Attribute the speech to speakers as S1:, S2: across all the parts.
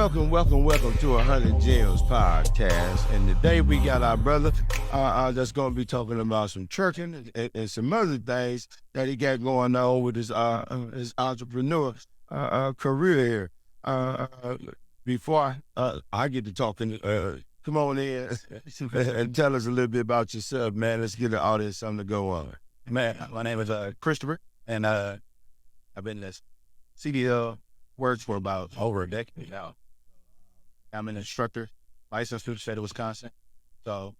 S1: welcome to 100 Gems podcast. And today we got our brother that's going to be talking about some trucking and some other things that he got going on with his entrepreneur career here. Before I get to talking, come on in and tell us a little bit about yourself, man. Let's get the audience something to go on.
S2: Man, my name is Christopher, and I've been in this CDL works for about over a decade now. I'm an instructor, licensed through the state of Wisconsin. So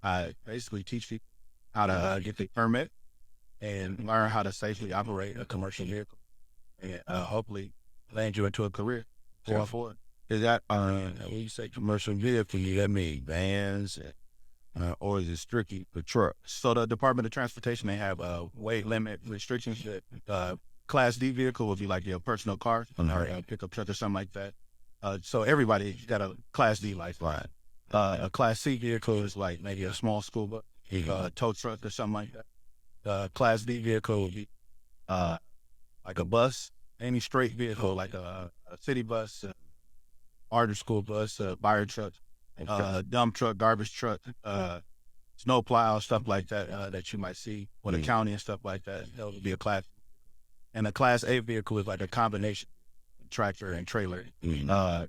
S2: I basically teach people how to get the permit and learn how to safely operate a commercial vehicle, and hopefully land you into a career going forward.
S1: Is that when you say commercial vehicle, you that mean vans, or is it strictly for trucks?
S2: So the Department of Transportation, they have weight limit restrictions that Class D vehicle would be like your personal car or a pickup truck or something like that. So everybody got a Class D license.
S1: Right.
S2: A Class C vehicle is like maybe a small school bus, a tow truck or something like that. Class D vehicle would be like a bus, any straight vehicle like a city bus, charter school bus, fire truck, dump truck, garbage truck, snow plow, stuff like that that you might see with a county and stuff like that. That would be a class. And a Class A vehicle is like a combination tractor and trailer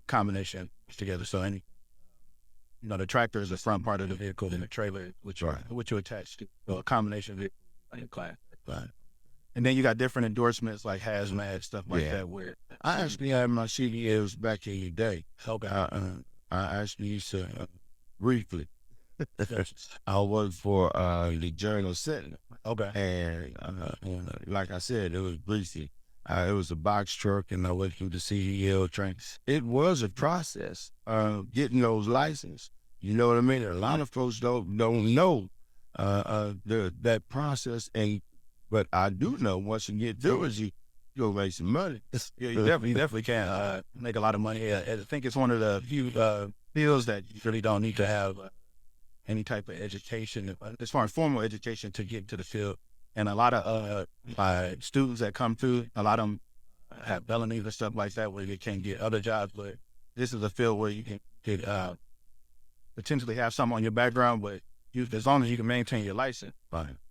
S2: combination together. So the tractor is the front part of the vehicle, and the trailer which you attach to. So a combination vehicle like a class.
S1: Right.
S2: And then you got different endorsements like hazmat, stuff like that. Where
S1: I actually had my CDLs back in the day.
S2: Okay.
S1: I actually used to briefly. I worked for the Journal Sentinel.
S2: Okay.
S1: And like I said, it was briefly. It was a box truck, and I went through the CDL train. It was a process getting those licenses. You know what I mean? A lot of folks don't know that process, but I do know once you get through it, you'll make some money.
S2: Yeah, you definitely can make a lot of money. I think it's one of the few fields that you really don't need to have any type of education, as far as formal education, to get to the field. And a lot of students that come through, a lot of them have felonies and stuff like that where they can't get other jobs. But this is a field where you can potentially have something on your background, but as long as you can maintain your license,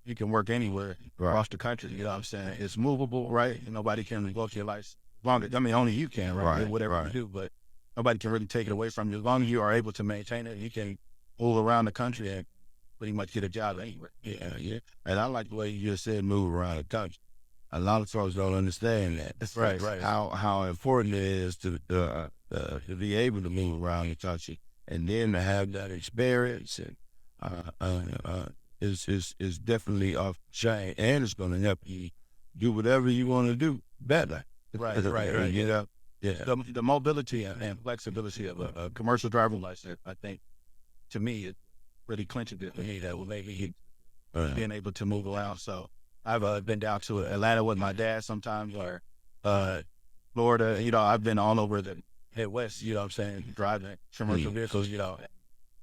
S2: you can work anywhere across the country. You know what I'm saying? It's movable, right? And nobody can revoke your license. Only you can, right? Whatever you do, but nobody can really take it away from you. As long as you are able to maintain it, you can move around the country and pretty much get a job anywhere.
S1: Yeah. And I like the way you just said move around the country. A lot of folks don't understand that.
S2: That's right.
S1: How important it is to be able to move around the country, and then to have that experience and is definitely off chain, and it's going to help you do whatever you want to do better.
S2: Right.
S1: You know? Yeah.
S2: The mobility and flexibility of a commercial driver's license, I think, to me, it really clinches it for me. That will make me being able to move around. So I've been down to Atlanta with my dad sometimes, or Florida. I've been all over the Midwest. You know what I'm saying? Driving commercial vehicles.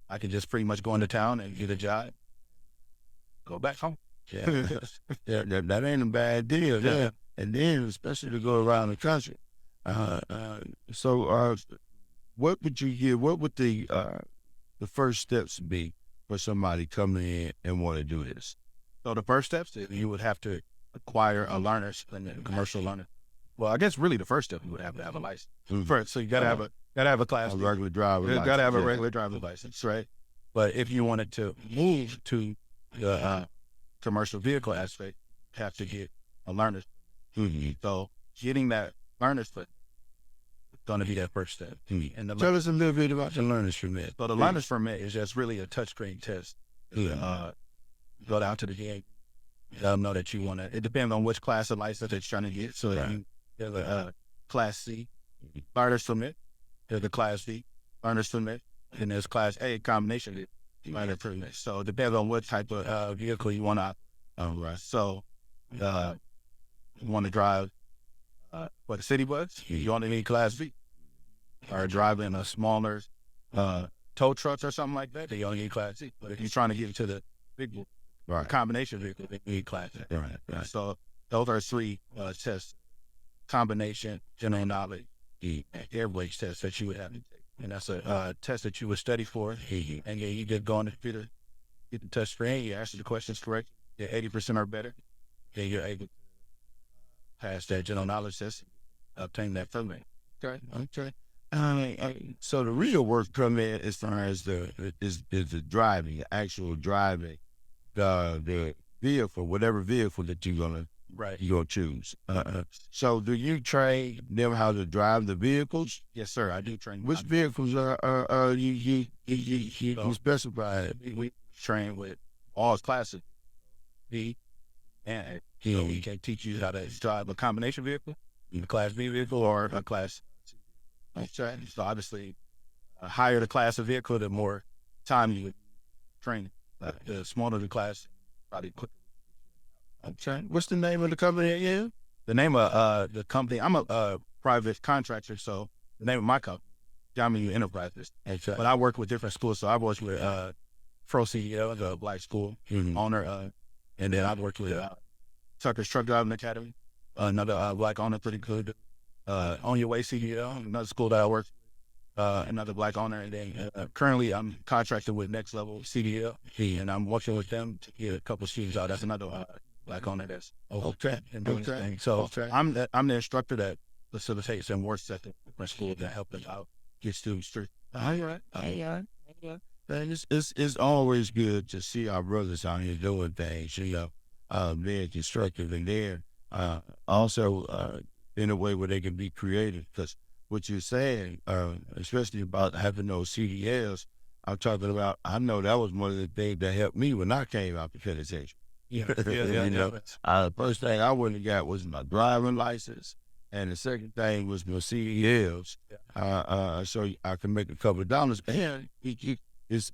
S2: I can just pretty much go into town and get a job, go back home.
S1: Yeah, that ain't a bad deal. Yeah. And then especially to go around the country. So what would you give? What would the first steps be for somebody coming in and want to do this?
S2: So the first steps is you would have to acquire a learner's and a commercial learner. Well, I guess really the first step, you would have to have a license first. So you gotta have a class.
S1: A regular driver.
S2: You gotta have a regular driver's license, right? But if you wanted to move to the commercial vehicle aspect, you have to get a learner's. So getting that learner's foot is going to be that first step. And
S1: tell us a little bit about the learner's permit.
S2: So the learner's permit is just really a touchscreen test. Go down to the DA, let them know that you want to. It depends on which class of license that you're trying to get. So there's a Class C learner's permit, there's a Class D learner's permit, and there's Class A combination learner's permit. So it depends on what type of vehicle you want to. So you want to drive a city bus, you only need Class B. Or driving a smaller tow trucks or something like that, they only need Class C. But if you're trying to get into the big combination vehicle, they need Class A.
S1: Right.
S2: So those are three tests: combination, general knowledge, air brakes test that you would have to take. And that's a test that you would study for. And then you just go on the computer, get the touch screen, you answer the questions correct, get 80% or better, then you're able to pass that general knowledge test, obtain that permit.
S1: Okay. Okay. So the real work come in as far as the driving, the actual driving, the vehicle, whatever vehicle that you're gonna choose. So do you train them how to drive the vehicles?
S2: Yes, sir. I do train.
S1: Which vehicles are you specify?
S2: We train with all classes. And we can teach you how to drive a combination vehicle, a Class B vehicle, or a Class C. So obviously, higher the class of vehicle, the more time you would train. The smaller the class, probably quicker.
S1: Okay. What's the name of the company again?
S2: The name of the company, I'm a private contractor, so the name of my company, John Enterprises.
S1: Okay.
S2: But I work with different schools, so I've worked with Pro CDL, the black school owner, and then I've worked with Tucker's Truck Driving Academy, another black owner, pretty good. On Your Way CDL, another school that I work, another black owner, and then currently I'm contracted with Next Level CDL, and I'm working with them to get a couple of students out. That's another black owner that's and doing this thing. So I'm the instructor that facilitates and works at the different schools that help them out, get students through.
S1: All right. Man, it's always good to see our brothers out here doing things, they're constructive and they're also in a way where they can be creative. Because what you're saying, especially about having those CDLs, I'm talking about, I know that was one of the things that helped me when I came out to penitentiary. The first thing I went and got was my driving license, and the second thing was my CDLs, so I can make a couple of dollars. And it's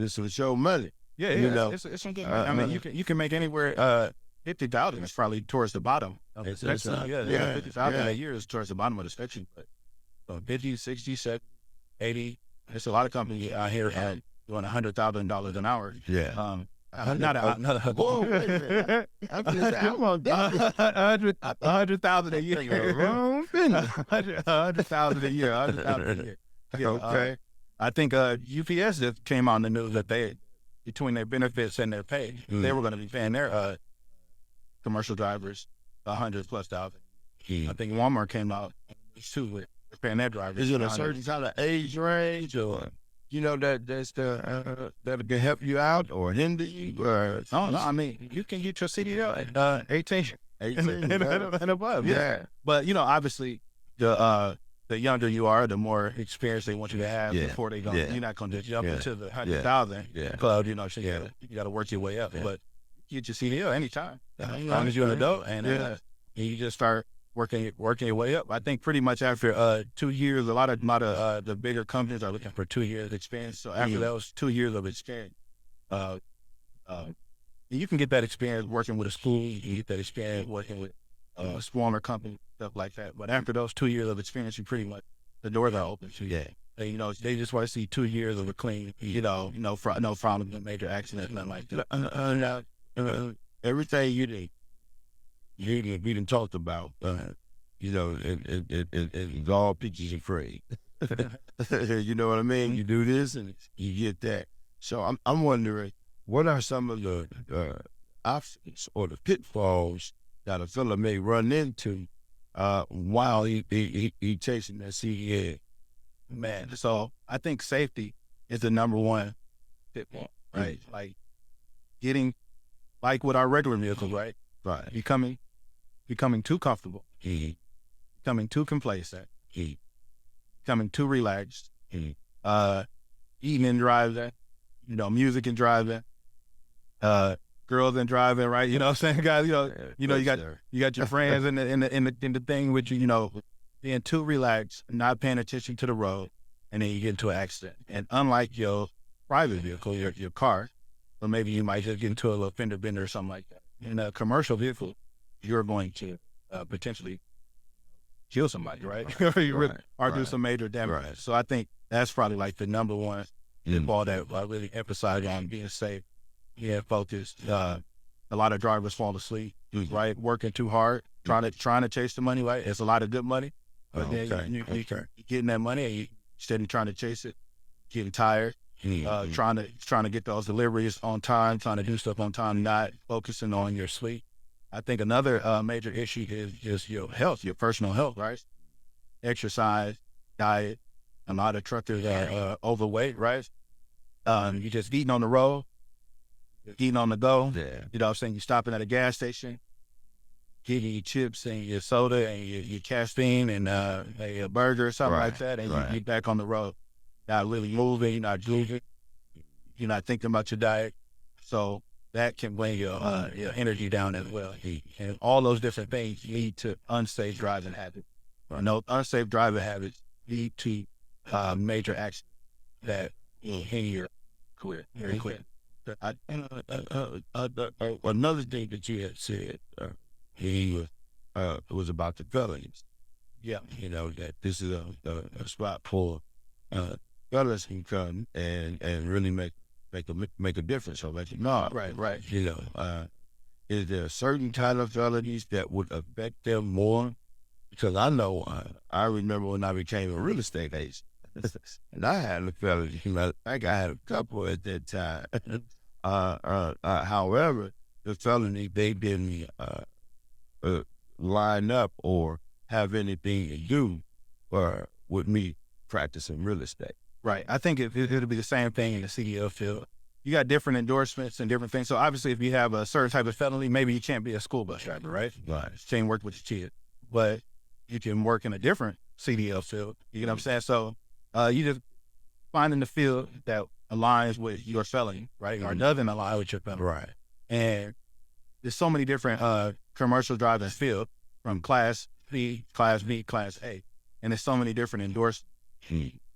S1: some show money.
S2: It's some good money. I mean, you can make anywhere. 50,000 is probably towards the bottom of the spectrum. 50,000 a year is towards the bottom of the spectrum. But 50, 60, 70, 80. There's a lot of companies out here doing $100,000 an hour.
S1: Whoa, wait a minute. I'm just saying,
S2: $100,000 a year. $100,000 a year. Okay. I think UPS just came on the news that between their benefits and their pay, they were going to be paying their commercial drivers $100,000+. I think Walmart came out too with paying their drivers.
S1: Is it a certain kind of age range, or that can help you out or hinder you? No,
S2: I mean, you can get your CDL at 18 and above.
S1: Yeah.
S2: But obviously, the younger you are, the more experience they want you to have before they go. You're not going to jump into the 100,000 club. You got to work your way up. But you get your CDL anytime, as long as you're an adult, and you just start working your way up. I think pretty much after 2 years, a lot of the bigger companies are looking for 2 years experience. So after those 2 years of experience, you can get that experience working with a school. You can get that experience working with a smaller company, stuff like that. But after those 2 years of experience, you pretty much the doors are open to you. They just want to see 2 years of a clean, no problem, no major accident, nothing like that.
S1: Everything we done talked about, it's all pictures and frame. You know what I mean? You do this and you get that. So I'm wondering, what are some of the obstacles or the pitfalls that a fella may run into while he chasing that CDL?
S2: Man, so I think safety is the number one pitfall, right? Like getting, like with our regular vehicles, right?
S1: Right.
S2: Becoming too comfortable, becoming too complacent, becoming too relaxed, eating and driving, music and driving, girls and driving, right? You know what I'm saying, guys? You got your friends in the thing with you, being too relaxed, not paying attention to the road, and then you get into an accident. And unlike your private vehicle, your car, or maybe you might just get into a little fender bender or something like that. In a commercial vehicle, you're going to potentially kill somebody, right? Or do some major damage.
S1: Right.
S2: So I think that's probably like the number one pitfall that I really emphasize on being safe, being focused. A lot of drivers fall asleep, right? Working too hard, trying to chase the money, right? It's a lot of good money, But then you getting that money and you steady trying to chase it, getting tired, trying to get those deliveries on time, trying to do stuff on time, not focusing on your sleep. I think another major issue is just your health, your personal health, right? Exercise, diet. A lot of truckers are overweight, right? You just eating on the road, eating on the go.
S1: Yeah.
S2: You know what I'm saying? You're stopping at a gas station, getting your chips and your soda and your caffeine and a burger or something like that, and you get back on the road. Not really moving, you're not moving, you're not thinking about your diet. So that can bring your energy down as well. And all those different things lead to unsafe driving habits. Unsafe driving habits lead to major accidents that in your career very quick.
S1: Another thing that you had said, was about the felonies.
S2: Yeah.
S1: You know, that this is a spot for fellas can come and really make a difference or let you know.
S2: Right.
S1: You know, is there a certain kind of felonies that would affect them more? Because I know, I remember when I became a real estate agent, and I had a felony. I had a couple at that time. However, the felony, they didn't line up or have anything to do with me practicing real estate.
S2: Right. I think it'll be the same thing in the CDL field. You got different endorsements and different things. So obviously, if you have a certain type of felony, maybe you can't be a school bus driver, right?
S1: Right.
S2: You can't work with your kids, but you can work in a different CDL field. You know what I'm saying? So you just finding the field that aligns with your felony, right? Or doesn't align with your felony.
S1: Right.
S2: And there's so many different commercial driving fields from Class C, Class B, Class A. And there's so many different endorsements.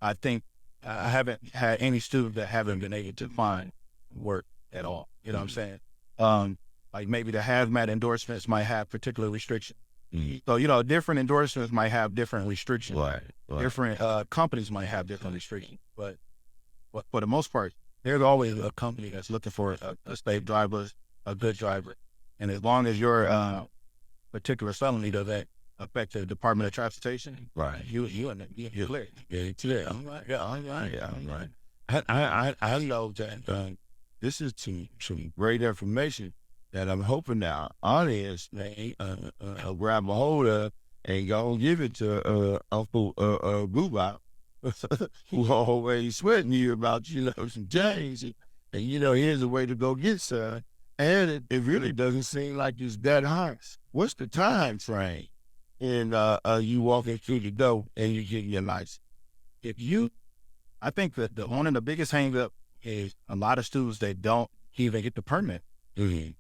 S2: I think I haven't had any student that haven't been able to find work at all. You know what I'm saying? Like maybe the hazmat endorsements might have particular restrictions. So, you know, different endorsements might have different restrictions.
S1: Right.
S2: Different companies might have different restrictions. But for the most part, there's always a company that's looking for a safe driver, a good driver. And as long as your particular felony doesn't affect the Department of Transportation,
S1: right?
S2: You're clear.
S1: Yeah, clear. All right. I know that this is some great information that I'm hoping our audience may grab a hold of and go give it to Uncle Boobop, who always sweating you about, you know, some change. And, you know, here's a way to go get some. And it really doesn't seem like it's that hard. What's the time frame in you walking through the door and you getting your license?
S2: I think that one of the biggest hang up is a lot of students that don't even get the permit.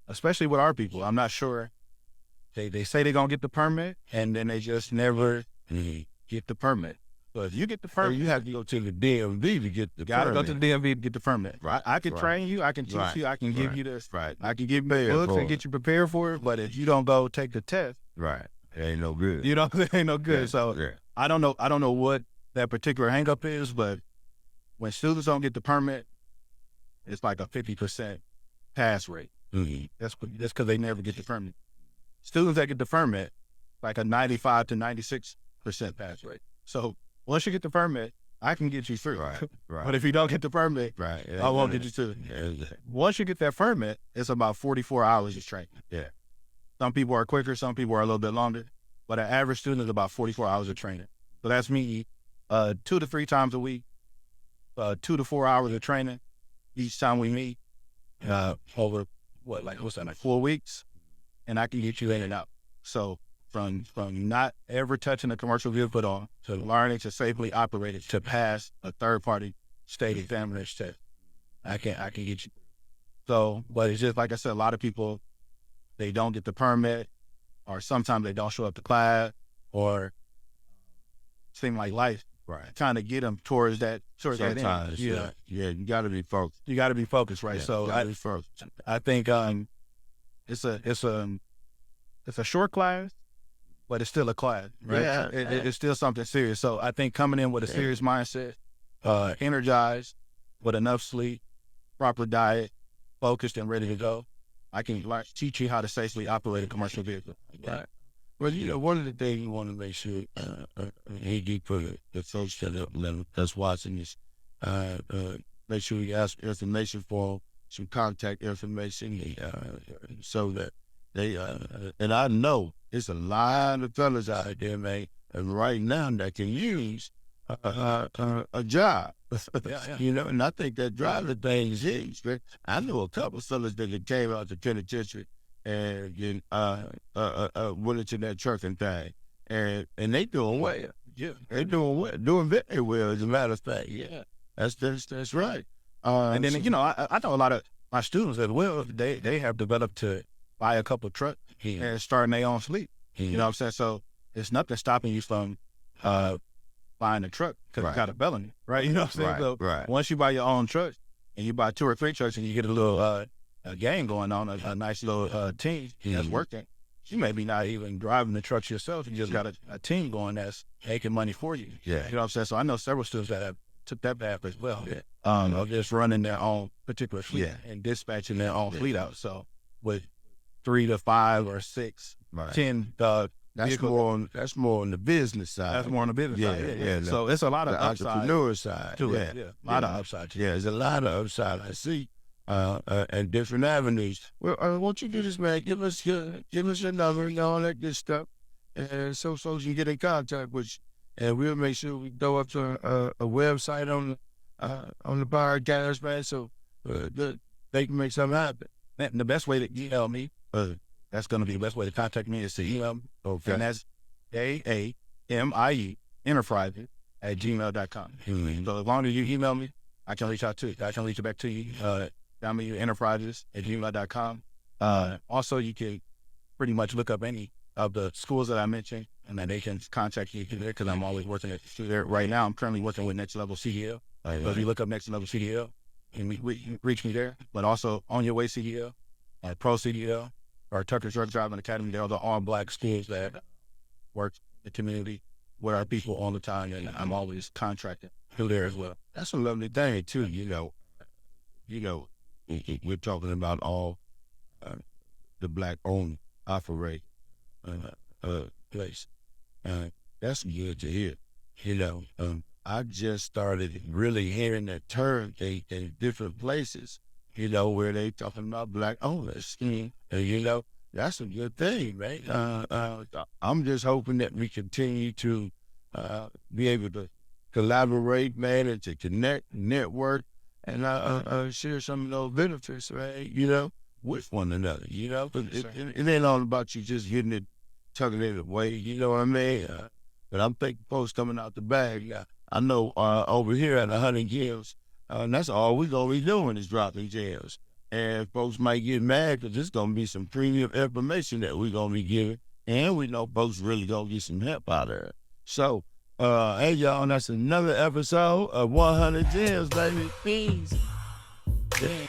S2: Especially with our people. I'm not sure. They say they're going to get the permit, and then they just never get the permit. So if you get the permit,
S1: you have to go to the DMV to get the permit.
S2: Got to go to the DMV to get the permit.
S1: Right.
S2: I can train you. I can teach you. I can give you this.
S1: Right.
S2: I can give you books and get you prepared for it. But if you don't go take the test,
S1: right, it ain't no good.
S2: You know, it ain't no good.
S1: Yeah.
S2: So
S1: yeah.
S2: I don't know what that particular hang up is, but when students don't get the permit, it's like a 50% pass rate. That's because they never get the permit. Students that get the permit, like a 95 to 96% pass rate. So once you get the permit, I can get you through.
S1: Right.
S2: But if you don't get the permit, I won't get you through. Once you get that permit, it's about 44 hours of training.
S1: Yeah.
S2: Some people are quicker, some people are a little bit longer, but an average student is about 44 hours of training. So that's me 2 to 3 times a week, 2 to 4 hours of training each time we meet over what's that, like 4 weeks, and I can get you in and out. So from not ever touching a commercial vehicle at all to learning to safely operate it to pass a third-party state examiner's test, I can get you. So, but it's just like I said, a lot of people, they don't get the permit, or sometimes they don't show up to class, or seem like life.
S1: Right.
S2: Trying to get them towards that
S1: Sometimes,
S2: end. Yeah.
S1: Yeah, you got to be focused.
S2: You got to be focused, right?
S1: Yeah,
S2: So I think it's a short class, but it's still a class, right?
S1: Yeah.
S2: It's still something serious. So I think coming in with a serious mindset, energized, with enough sleep, proper diet, focused and ready to go, I can teach you how to safely operate a commercial vehicle.
S1: Right. Well, one of the things you want to make sure he do for the folks that's watching this, make sure you ask information for 'em, some contact information, so that they and I know it's a lot of fellas out there, man, and right now that can use a job.
S2: Yeah.
S1: And I think that driver thing is huge, man. I know a couple of fellas that came out the penitentiary and went into that trucking thing, and they doing well.
S2: Yeah.
S1: They doing well, doing very well, as a matter of fact. Yeah, that's right.
S2: And then, I know a lot of my students as well, they have developed to buy a couple of trucks and starting their own fleet. You know what I'm saying? So it's nothing stopping you from buying a truck because you got a felony, right? You know what I'm saying? So once you buy your own truck and you buy 2 or 3 trucks and you get a little a game going on, a nice little team that's working, you may be not even driving the trucks yourself. You just got a team going that's making money for you.
S1: Yeah.
S2: You know what I'm saying? So I know several students that have took that path as well. Of just running their own particular fleet and dispatching their own fleet out. So with 3 to 5 or 6, 10
S1: that's more on the business side.
S2: That's more on the business side. Yeah. So it's a lot of upside
S1: entrepreneur side
S2: to it. Yeah. A lot of upside to it.
S1: Yeah, there's a lot of upside I see, and different avenues. Well, won't you do this, man? Give us your number and all that good stuff, and so you can get in contact with you, and we'll make sure we throw up a website on the podcast, man, so they can make something happen.
S2: And the best way to email me, that's going to be the best way to contact me is to email me.
S1: Okay.
S2: And that's AAMIE Enterprises @gmail.com. So as long as you email me, I can reach out to you. I can reach back to you. Enterprises @gmail.com. Also, you can pretty much look up any of the schools that I mentioned, and then they can contact you through there because I'm always working through there. Right now, I'm currently working with Next Level CDL. So if you look up Next Level CDL, and we reach me there. But also On Your Way CDL, Pro CDL, or Tucker Truck Driving Academy. They're the all Black schools that work in the community with our people all the time, and I'm always contracting through there as well.
S1: That's a lovely thing too. We're talking about all the Black owned operate place. That's good to hear. I just started really hearing that term in different places, where they talking about Black owners. That's a good thing, right? I'm just hoping that we continue to be able to collaborate, man, and to connect, network, and share some of those benefits, right? With one another, it ain't all about you just getting it, tucking it away, you know what I mean? But I'm thinking folks coming out the bag. I know over here at 100 Gems, that's all we gonna be doing is dropping gems. And folks might get mad because there's gonna be some premium information that we're gonna be giving, and we know folks really gonna get some help out of it. So, hey y'all, that's another episode of 100 Gems, baby. Peace. Yeah.